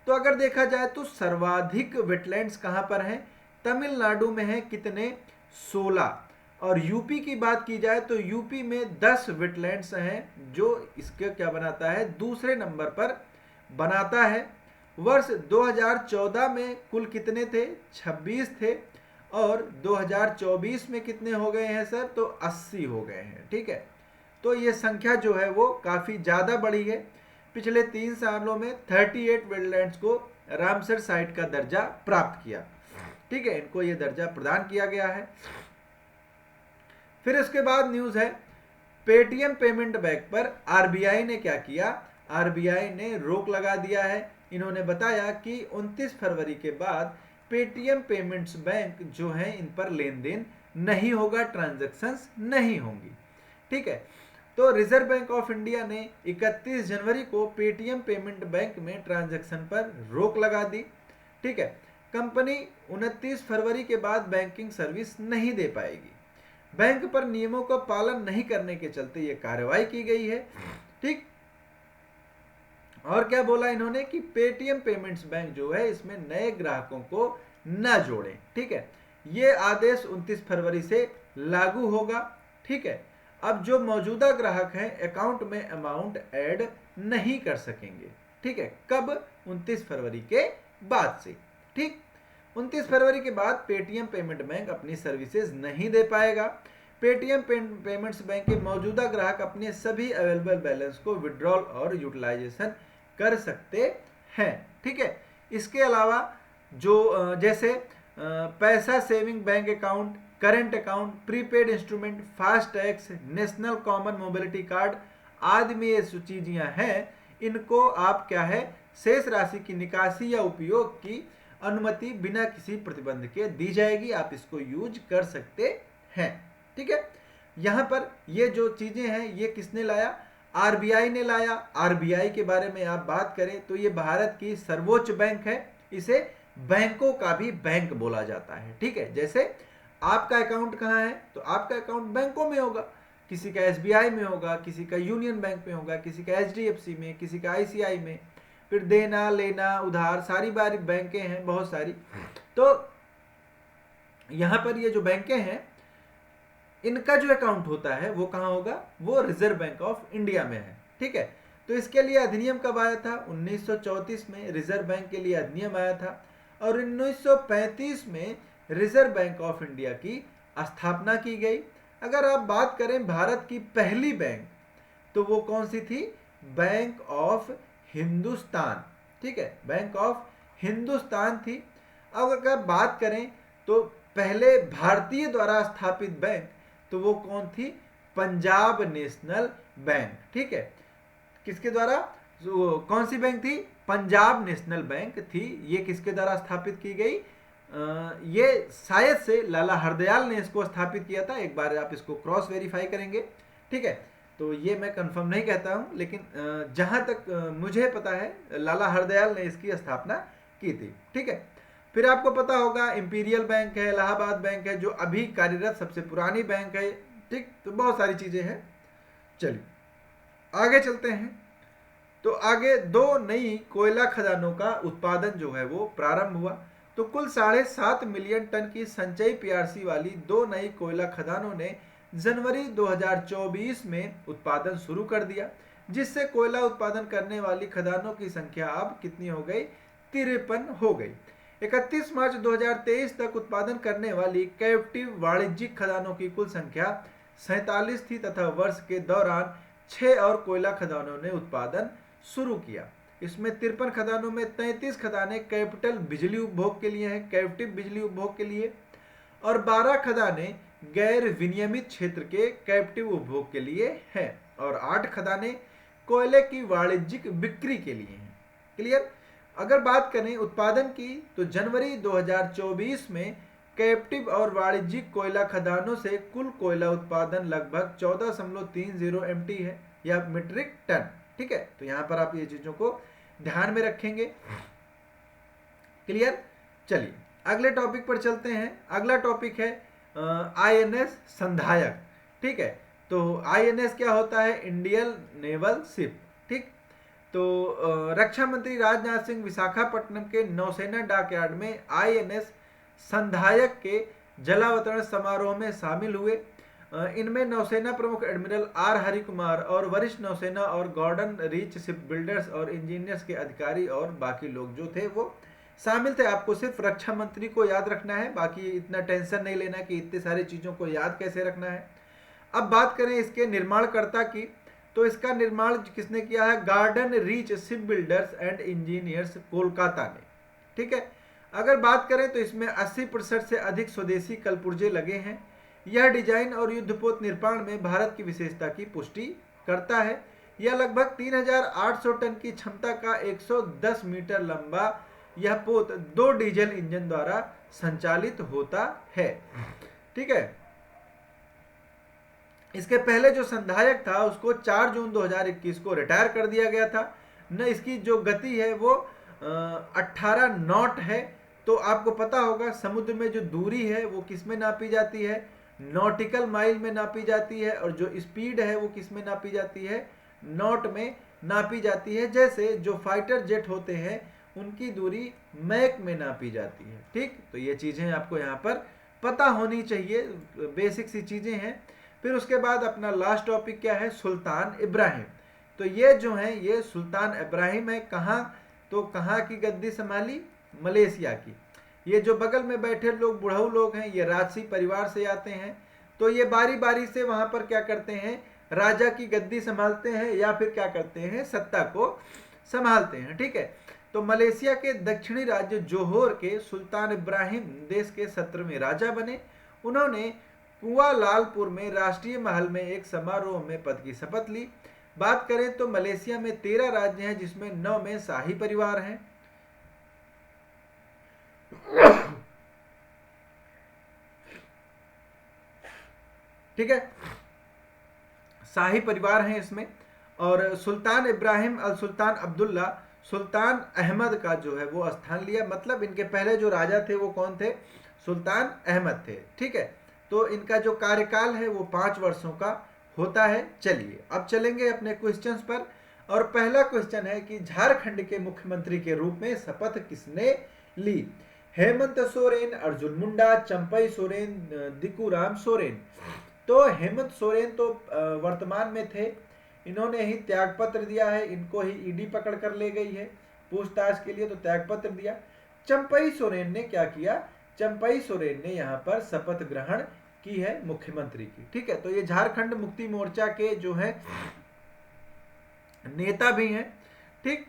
तो अगर देखा जाए तो सर्वाधिक वेटलैंड्स कहाँ पर हैं, तमिलनाडु में है, कितने, 16। और यूपी की बात की जाए तो यूपी में 10 वेटलैंड्स हैं, जो इसके क्या बनाता है, दूसरे नंबर पर बनाता है। वर्ष 2014 में कुल कितने थे, 26 थे, और 2024 में कितने हो गए हैं सर, तो 80 हो गए हैं। ठीक है, तो ये संख्या जो है वो काफ़ी ज़्यादा बढ़ी है। पिछले 3 सालों में 38 वेटलैंड्स को रामसर साइट का दर्जा प्राप्त किया। ठीक है, इनको ये दर्जा प्रदान किया गया है। फिर उसके बाद न्यूज़ है, पेटीएम पेमेंट बैंक पर आरबीआई ने क्या किया, आरबीआई ने रोक लगा दिया है। इन्होंने बताया कि 29 फरवरी के बाद पेटीएम पेमेंट्स बैंक जो हैं इन पर लेन देन नहीं होगा, ट्रांजैक्शंस नहीं होंगी। ठीक है, तो रिजर्व बैंक ऑफ इंडिया ने 31 जनवरी को पेटीएम पेमेंट बैंक में ट्रांजैक्शन पर रोक लगा दी। ठीक है, कंपनी 29 फरवरी के बाद बैंकिंग सर्विस नहीं दे पाएगी। बैंक पर नियमों का पालन नहीं करने के चलते ये कार्रवाई की गई है। ठीक, और क्या बोला इन्होंने कि पेटीएम पेमेंट्स बैंक जो है इसमें नए ग्राहकों को न जोड़ें। ठीक है, ये आदेश 29 फरवरी से लागू होगा। ठीक है, अब जो मौजूदा ग्राहक हैं अकाउंट में अमाउंट ऐड नहीं कर सकेंगे। ठीक है, कब, 29 फरवरी के बाद से। ठीक, 29 फरवरी के बाद पेटीएम पेमेंट बैंक अपनी सर्विसेज नहीं दे पाएगा। पेटीएम पेमेंट्स बैंक के मौजूदा ग्राहक अपने सभी अवेलेबल बैलेंस को विड्रॉल और यूटिलाइजेशन कर सकते हैं। ठीक है, इसके अलावा जो जैसे पैसा saving bank account, current account, prepaid instrument, fast tax, national common mobility card आदि में ये चीज़ें हैं, इनको आप क्या है, शेष राशि की निकासी या उपयोग की अनुमति बिना किसी प्रतिबंध के दी जाएगी, आप इसको यूज कर सकते हैं। ठीक है, यहाँ पर ये जो चीज़ें हैं ये किसने लाया, आरबीआई ने लाया। आरबीआई के बारे में आप बात करें तो ये भारत की सर्वोच्च बैंक है, इसे बैंकों का भी बैंक बोला जाता है। ठीक है, जैसे आपका अकाउंट कहाँ है, तो आपका अकाउंट बैंकों में होगा, किसी का एसबीआई में होगा, किसी का यूनियन बैंक में होगा, किसी का एचडीएफसी में, किसी का आईसीआई में, फिर देना लेना उधार सारी बारी बैंकें हैं बहुत सारी। तो यहाँ पर ये जो बैंकें हैं इनका जो अकाउंट होता है वो कहाँ होगा, वो रिजर्व बैंक ऑफ इंडिया में है। ठीक है, तो इसके लिए अधिनियम कब आया था, 1934 में रिजर्व बैंक के लिए अधिनियम आया था, और 1935 में रिजर्व बैंक ऑफ इंडिया की स्थापना की गई। अगर आप बात करें भारत की पहली बैंक तो वो कौन सी थी, बैंक ऑफ हिंदुस्तान। ठीक है, बैंक ऑफ हिंदुस्तान थी। अब अगर बात करें तो पहले भारतीय द्वारा स्थापित बैंक तो वो कौन थी, पंजाब नेशनल बैंक। ठीक है, किसके द्वारा, कौन सी बैंक थी, पंजाब नेशनल बैंक थी। ये किसके द्वारा स्थापित की गई, ये शायद से लाला हरदयाल ने इसको स्थापित किया था। एक बार आप इसको क्रॉस वेरीफाई करेंगे। ठीक है, तो ये मैं कंफर्म नहीं कहता हूँ, लेकिन जहाँ तक मुझे पता है लाला हरदयाल ने इसकी स्थापना की थी। ठीक है, फिर आपको पता होगा इंपीरियल बैंक है, इलाहाबाद बैंक है जो अभी कार्यरत सबसे पुरानी बैंक है। ठीक, तो बहुत सारी चीज़ें हैं। चलिए आगे चलते हैं। तो आगे 2 नई कोयला खदानों का उत्पादन जो है वो प्रारंभ हुआ। तो कुल 7.5 मिलियन टन की संचयी पीआरसी वाली 2 नई कोयला खदानों ने जनवरी 2024 में उत्पादन शुरू कर दिया, जिससे कोयला उत्पादन करने वाली खदानों की संख्या अब कितनी हो गई, 53 हो गई। 31 मार्च 2023 तक उत्पादन करने वाली कैप्टिव वाणिज्यिक खदानों की कुल संख्या 47 थी तथा वर्ष के दौरान 6 और कोयला खदानों ने उत्पादन शुरू किया। इसमें 53 खदानों में 33 खदानें कैपिटल बिजली उपभोग के लिए हैं, कैप्टिव बिजली उपभोग के लिए, और 12 खदानें गैर विनियमित क्षेत्र के कैप्टिव उपभोग के लिए हैं। और 8 खदानें कोयले की वाणिज्यिक बिक्री के लिए हैं। क्लियर। अगर बात करें उत्पादन की तो जनवरी 2024 में कैप्टिव और वाणिज्यिक कोयला खदानों से कुल कोयला उत्पादन लगभग 14.30 MT है या मीट्रिक टन। ठीक है, तो यहां पर आप ये चीजों को ध्यान में रखेंगे। क्लियर। चलिए अगले टॉपिक पर चलते हैं। अगला टॉपिक है INS संधायक। ठीक है, तो INS क्या होता है? Indian naval ship. ठीक, तो रक्षा मंत्री राजनाथ सिंह विशाखापट्टनम के नौसेना डॉकयार्ड में INS संधायक के जलावतरण समारोह में शामिल हुए। इनमें नौसेना प्रमुख एडमिरल R हरिकुमार और वरिष्ठ नौसेना और गॉर्डन रीच शिप बिल्डर्स और इंजीनियर्स के अधिकारी और बाकी लोग जो थे वो शामिल थे। आपको सिर्फ रक्षा मंत्री को याद रखना है, बाकी इतना टेंशन नहीं लेना कि इतनी सारी चीजों को याद कैसे रखना है। अब बात करें इसके निर्माणकर्ता की, तो इसका निर्माण किसने किया है? Garden reach ship builders and engineers Kolkata ने। ठीक है, अगर बात करें तो इसमें 80% से अधिक स्वदेशी कलपुर्जे लगे हैं। यह डिजाइन और युद्धपोत निर्माण में भारत की विशेषता की पुष्टि करता है। यह लगभग 3800 टन की क्षमता का 110 मीटर लंबा यह पोत 2 डीजल इंजन द्वारा संचालित होता है। ठीक है, इसके पहले जो संधायक था उसको 4 जून 2021 को रिटायर कर दिया गया था न। इसकी जो गति है वो 18 नॉट है। तो आपको पता होगा समुद्र में जो दूरी है वो किस में नापी जाती है? नॉटिकल माइल में नापी जाती है। और जो स्पीड है वो किस में नापी जाती है? नॉट में नापी जाती है। जैसे जो फाइटर जेट होते हैं उनकी दूरी मैक में नापी जाती है। ठीक, तो ये चीजें आपको यहाँ पर पता होनी चाहिए, बेसिक सी चीजें हैं। फिर उसके बाद अपना लास्ट टॉपिक क्या है? सुल्तान इब्राहिम। तो ये जो है ये सुल्तान इब्राहिम है। कहाँ? तो कहाँ की गद्दी संभाली? मलेशिया की। ये जो बगल में बैठे लोग बुढ़ऊ लोग हैं ये राजसी परिवार से आते हैं। तो ये बारी बारी से वहां पर क्या करते हैं? राजा की गद्दी संभालते हैं या फिर क्या करते हैं? सत्ता को संभालते हैं। ठीक है, तो मलेशिया के दक्षिणी राज्य जोहोर के सुल्तान इब्राहिम देश के 17वें राजा बने। उन्होंने कुआलालंपुर में राष्ट्रीय महल में एक समारोह में पद की शपथ ली। बात करें तो मलेशिया में 13 राज्य हैं जिसमें 9 में शाही परिवार हैं। ठीक है, शाही परिवार हैं इसमें। और सुल्तान इब्राहिम अल सुल्तान अब्दुल्ला सुल्तान अहमद का जो है वो स्थान लिया। मतलब इनके पहले जो राजा थे वो कौन थे? सुल्तान अहमद थे। ठीक है, तो इनका जो कार्यकाल है वो 5 वर्षों का होता है। चलिए अब चलेंगे अपने क्वेश्चंस पर। और पहला क्वेश्चन है कि झारखंड के मुख्यमंत्री के रूप में शपथ किसने ली? हेमंत सोरेन, अर्जुन मुंडा, चंपई सोरेन, दिकुराम सोरेन। तो हेमंत सोरेन तो वर्तमान में थे, इन्होंने ही त्यागपत्र दिया है। इनको ही ईडी पकड़ कर ले गई है पूछताछ के लिए, तो त्यागपत्र दिया। चंपई सोरेन ने क्या किया? चंपई सोरेन ने यहाँ पर शपथ ग्रहण की है मुख्यमंत्री की। ठीक है, तो ये झारखंड मुक्ति मोर्चा के जो है नेता भी हैं। ठीक,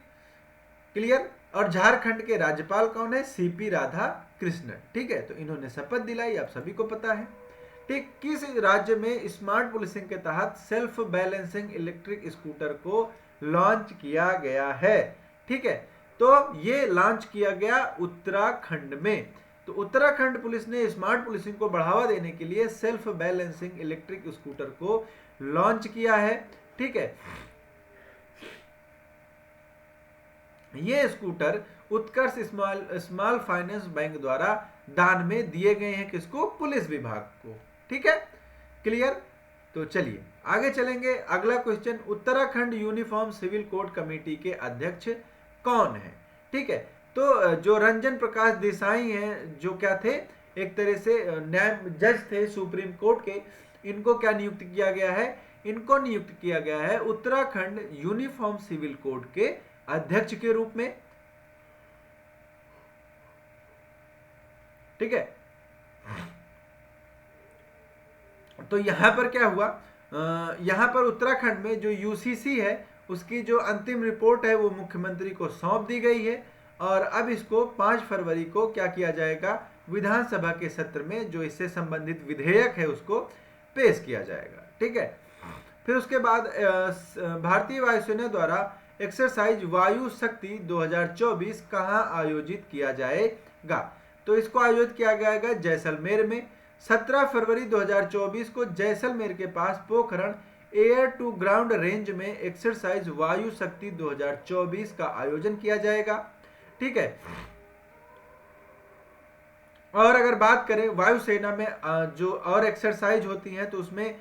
क्लियर। और झारखंड के राज्यपाल कौन है? CP राधा कृष्णन। ठीक है, तो इन्होंने शपथ दिलाई, आप सभी को पता है। ठीक, किस राज्य में स्मार्ट पुलिसिंग के तहत सेल्फ बैलेंसिंग इलेक्ट्रिक स्कूटर को लॉन्च किया गया है? ठीक है, तो ये लॉन्च किया गया उत्तराखंड में। तो उत्तराखंड पुलिस ने स्मार्ट पुलिसिंग को बढ़ावा देने के लिए सेल्फ बैलेंसिंग इलेक्ट्रिक स्कूटर को लॉन्च किया है। ठीक है, ये स्कूटर उत्कर्ष स्मॉल फाइनेंस बैंक द्वारा दान में दिए गए हैं। किसको? पुलिस विभाग को। ठीक है, क्लियर। तो चलिए आगे चलेंगे। अगला क्वेश्चन, Uttarakhand uniform civil code committee के अध्यक्ष कौन है? ठीक है, तो जो रंजन प्रकाश देसाई हैं, जो क्या थे? एक तरह से न्याय जज थे सुप्रीम कोर्ट के। इनको क्या नियुक्त किया गया है? इनको नियुक्त किया गया है उत्तराखंड यूनिफॉर्म सिविल कोड के अध्यक्ष के रूप में। ठीक है, तो यहां पर क्या हुआ? यहां पर उत्तराखंड में जो UCC है उसकी जो अंतिम रिपोर्ट है वो मुख्यमंत्री को सौंप दी गई है। और अब इसको 5 फरवरी को क्या किया जाएगा? विधानसभा के सत्र में जो इससे संबंधित विधेयक है उसको पेश किया जाएगा। ठीक है, फिर उसके बाद भारतीय वायुसेना द्वारा एक्सरसाइज वायु शक्ति 2024 कहाँ आयोजित किया जाएगा? तो इसको आयोजित किया जाएगा जैसलमेर में। 17 फरवरी 2024 को जैसलमेर के पास Pokhran air to ground range में एक्सरसाइज वायु शक्ति 2024 का आयोजन किया जाएगा। ठीक है। और अगर बात करें वायुसेना में जो और एक्सरसाइज होती हैं तो उसमें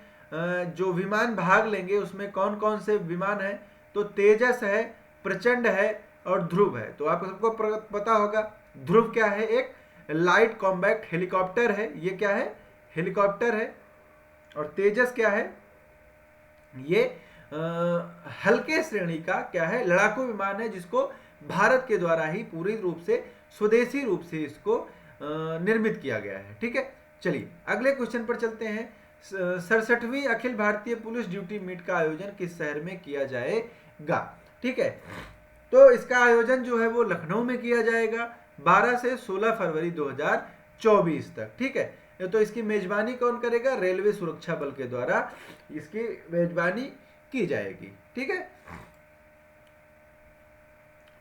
जो विमान भाग लेंगे उसमें कौन कौन से विमान हैं? तो तेजस है, प्रचंड है और ध्रुव है। तो आप सबको पता होगा ध्रुव क्या है? एक लाइट कॉम्बैक्ट हेलीकॉप्टर है। ये क्या है? हेलीकॉप्टर है। और तेजस क्या है? ये हल्के श्रेणी का क्या है? लड़ाकू विमान है, जिसको भारत के द्वारा ही पूरी रूप से स्वदेशी रूप से इसको निर्मित किया गया है। ठीक है, चलिए अगले क्वेश्चन पर चलते हैं। 67वीं Akhil Bharatiya police duty meet का आयोजन किस शहर में किया जाएगा? ठीक है, तो इसका आयोजन जो है वो लखनऊ में किया जाएगा 12 से 16 फरवरी 2024 तक। ठीक है, तो इसकी मेजबानी कौन करेगा? रेलवे सुरक्षा बल के द्वारा इसकी मेजबानी की जाएगी। ठीक है,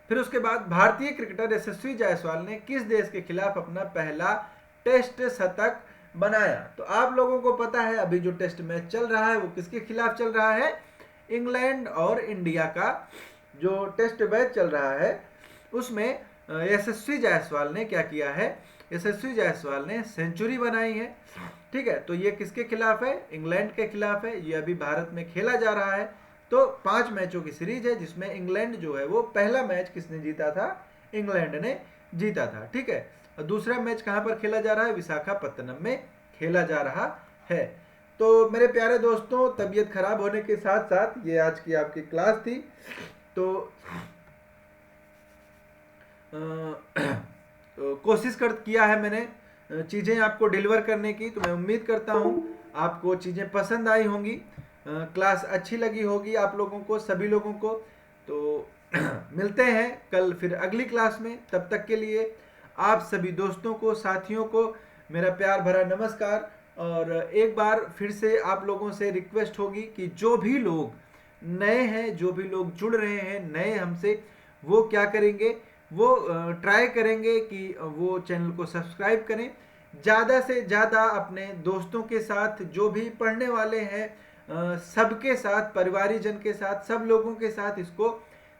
फिर उसके बाद भारतीय क्रिकेटर यशस्वी जायसवाल ने किस देश के खिलाफ अपना पहला टेस्ट शतक बनाया? तो आप लोगों को पता है अभी जो टेस्ट मैच चल रहा है वो किसके खिलाफ चल रहा है? इंग्लैंड और इंडिया का जो टेस्ट मैच चल रहा है उसमें यशस्वी जायसवाल ने क्या किया है? यशस्वी जायसवाल ने सेंचुरी बनाई है। ठीक है, तो ये किसके खिलाफ है? इंग्लैंड के खिलाफ है। ये अभी भारत में खेला जा रहा है। तो 5 मैचों की सीरीज है जिसमें इंग्लैंड जो है वो पहला मैच किसने जीता था? इंग्लैंड ने जीता था। ठीक है, और दूसरा मैच कहां पर खेला जा रहा है? विशाखापत्तनम में खेला जा रहा है। तो मेरे प्यारे दोस्तों, तबीयत खराब होने के साथ साथ ये आज की आपकी क्लास थी। तो कोशिश किया है मैंने चीज़ें आपको डिलीवर करने की। तो मैं उम्मीद करता हूँ आपको चीज़ें पसंद आई होंगी, क्लास अच्छी लगी होगी आप लोगों को, सभी लोगों को। तो मिलते हैं कल फिर अगली क्लास में। तब तक के लिए आप सभी दोस्तों को, साथियों को मेरा प्यार भरा नमस्कार। और एक बार फिर से आप लोगों से रिक्वेस्ट होगी कि जो भी लोग नए हैं, जो भी लोग जुड़ रहे हैं नए हमसे, वो क्या करेंगे? वो ट्राई करेंगे कि वो चैनल को सब्सक्राइब करें। ज़्यादा से ज़्यादा अपने दोस्तों के साथ, जो भी पढ़ने वाले हैं सबके साथ, परिवारीजन के साथ, सब लोगों के साथ इसको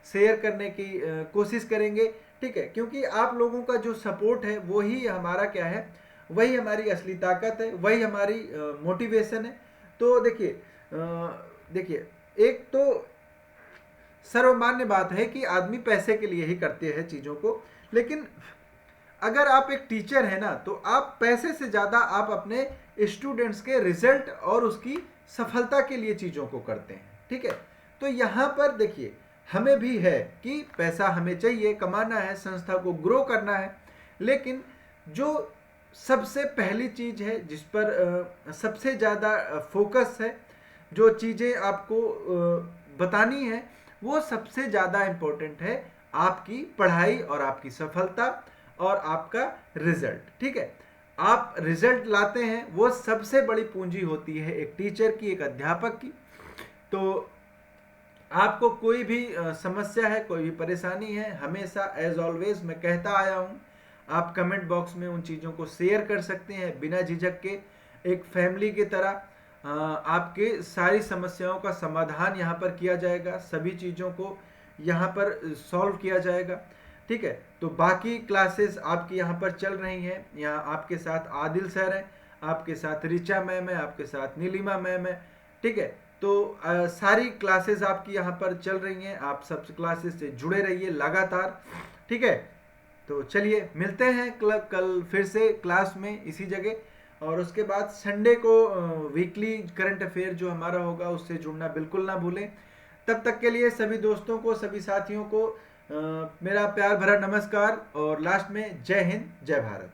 शेयर करने की कोशिश करेंगे। ठीक है, क्योंकि आप लोगों का जो सपोर्ट है वही हमारा क्या है? वही हमारी असली ताकत है, वही हमारी मोटिवेशन है। तो देखिए एक तो सर्वमान्य बात है कि आदमी पैसे के लिए ही करते हैं चीज़ों को, लेकिन अगर आप एक टीचर है ना तो आप पैसे से ज़्यादा आप अपने स्टूडेंट्स के रिजल्ट और उसकी सफलता के लिए चीज़ों को करते हैं। ठीक है, तो यहाँ पर देखिए हमें भी है कि पैसा हमें चाहिए, कमाना है, संस्था को ग्रो करना है, लेकिन जो सबसे पहली चीज़ है जिस पर सबसे ज़्यादा फोकस है, जो चीज़ें आपको बतानी है, वो सबसे ज़्यादा इम्पोर्टेंट है आपकी पढ़ाई और आपकी सफलता और आपका रिजल्ट। ठीक है, आप रिजल्ट लाते हैं, वो सबसे बड़ी पूंजी होती है एक टीचर की, एक अध्यापक की। तो आपको कोई भी समस्या है, कोई भी परेशानी है, हमेशा एज ऑलवेज मैं कहता आया हूँ, आप कमेंट बॉक्स में उन चीज़ों को शेयर कर सकते हैं बिना झिझक के। एक फैमिली की तरह आपके सारी समस्याओं का समाधान यहाँ पर किया जाएगा, सभी चीज़ों को यहाँ पर सॉल्व किया जाएगा। ठीक है, तो बाकी क्लासेस आपकी यहाँ पर चल रही हैं। यहाँ आपके साथ आदिल सर हैं, आपके साथ ऋचा मैम है, आपके साथ नीलिमा मैम है। ठीक है, तो सारी क्लासेस आपकी यहाँ पर चल रही हैं। आप सब क्लासेस से जुड़े रहिए लगातार। ठीक है, तो चलिए मिलते हैं कल फिर से क्लास में इसी जगह। और उसके बाद संडे को वीकली करंट अफेयर जो हमारा होगा उससे जुड़ना बिल्कुल ना भूलें। तब तक के लिए सभी दोस्तों को, सभी साथियों को मेरा प्यार भरा नमस्कार और लास्ट में जय हिंद, जय भारत।